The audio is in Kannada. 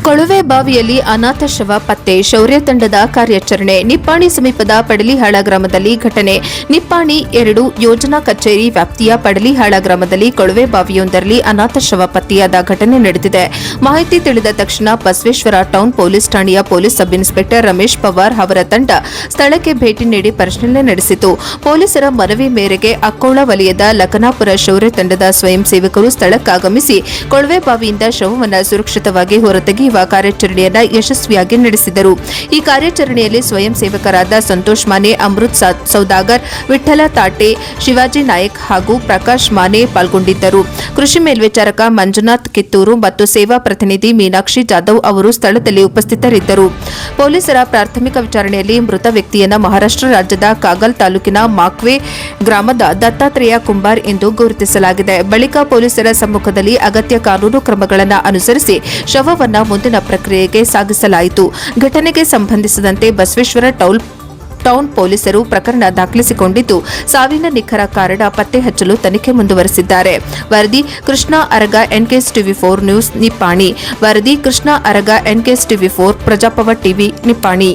ಕೊಳವೆ ಬಾವಿಯಲ್ಲಿ ಅನಾಥ ಶವ ಪತ್ತೆ, ಶೌರ್ಯ ತಂಡದ ಕಾರ್ಯಾಚರಣೆ. ನಿಪ್ಪಾಣಿ ಸಮೀಪದ ಪಡಲಿಹಾಳ ಗ್ರಾಮದಲ್ಲಿ ಘಟನೆ. ನಿಪ್ಪಾಣಿ 2 ಯೋಜನಾ ಕಚೇರಿ ವ್ಯಾಪ್ತಿಯ ಪಡಲಿಹಾಳ ಗ್ರಾಮದಲ್ಲಿ ಕೊಳವೆ ಬಾವಿಯೊಂದರಲ್ಲಿ ಅನಾಥ ಶವ ಪತ್ತೆಯಾದ ಘಟನೆ ನಡೆದಿದೆ. ಮಾಹಿತಿ ತಿಳಿದ ತಕ್ಷಣ ಬಸವೇಶ್ವರ ಟೌನ್ ಪೊಲೀಸ್ ಠಾಣೆಯ police sub inspector Ramesh Pawar ಅವರ ತಂಡ ಸ್ಥಳಕ್ಕೆ ಭೇಟಿ ನೀಡಿ ಪರಿಶೀಲನೆ ನಡೆಸಿತು. ಪೊಲೀಸರ ಮನವಿ ಮೇರೆಗೆ ಅಕ್ಕೋಳ ವಲಯದ ಲಖನಾಪುರ ಶೌರ್ಯ ತಂಡದ ಸ್ವಯಂ ಸೇವಕರು ಸ್ಥಳಕ್ಕಾಗಮಿಸಿ ಕೊಳವೆ ಬಾವಿಯಿಂದ ಶವವನ್ನು ಸುರಕ್ಷಿತವಾಗಿ ಹೊರತೆಗೆಯುವ ಕಾರ್ಯಾಚರಣೆಯನ್ನು ಯಶಸ್ವಿಯಾಗಿ ನಡೆಸಿದರು. ಈ ಕಾರ್ಯಾಚರಣೆಯಲ್ಲಿ ಸ್ವಯಂ ಸೇವಕರಾದ ಸಂತೋಷ್ ಮಾನೆ, ಅಮೃತ್ ಸೌದಾಗರ್, ವಿಠ್ಠಲ ತಾಟೆ, ಶಿವಾಜಿ ನಾಯಕ್ ಹಾಗೂ ಪ್ರಕಾಶ್ ಮಾನೆ ಪಾಲ್ಗೊಂಡಿದ್ದರು. ಕೃಷಿ ಮೇಲ್ವಿಚಾರಕ ಮಂಜುನಾಥ್ ಕಿತ್ತೂರು ಮತ್ತು ಸೇವಾ ಪ್ರತಿನಿಧಿ ಮೀನಾಕ್ಷಿ ಜಾಧವ್ ಅವರು ಸ್ಥಳದಲ್ಲಿ ಉಪಸ್ಥಿತರಿದ್ದರು. ಪೊಲೀಸರ ಪ್ರಾಥಮಿಕ ವಿಚಾರಣೆಯಲ್ಲಿ ಮೃತ ವ್ಯಕ್ತಿಯನ್ನು ಮಹಾರಾಷ್ಟ್ರ ರಾಜ್ಯದ ಕಾಗಲ್ ತಾಲೂಕಿನ ಮಾಕ್ವೆ ಗ್ರಾಮದ ದತ್ತಾತ್ರೇಯ ಕುಂಬಾರ್ ಎಂದು ಗುರುತಿಸಲಾಗಿದೆ. ಬಳಿಕ ಪೊಲೀಸರ ಸಮ್ಮುಖದಲ್ಲಿ ಅಗತ್ಯ ಕಾನೂನು ಕ್ರಮಗಳನ್ನು ಅನುಸರಿಸಿ ಶವವನ್ನು ಮುಂದಿನ ಪ್ರಕ್ರಿಯೆಗೆ ಸಾಗಿಸಲಾಯಿತು. ಘಟನೆಗೆ ಸಂಬಂಧಿಸಿದಂತೆ ಬಸವೇಶ್ವರ ಟೌನ್ ಪೊಲೀಸರು ಪ್ರಕರಣ ದಾಖಲಿಸಿಕೊಂಡಿದ್ದು ಸಾವಿನ ನಿಖರ ಕಾರಣ ಪತ್ತೆ ಹಚ್ಚಲು ತನಿಖೆ ಮುಂದುವರೆಸಿದ್ದಾರೆ. ವರದಿ Krishna Araga, NKS TV 4 news, Nippani. ವರದಿ ಕೃಷ್ಣ ಅರಗ, ಎನ್ಕೆಎಸ್ ಟಿವಿ 4, ಪ್ರಜಾಪವ ಟಿವಿ, ನಿಪ್ಪಾಣಿ.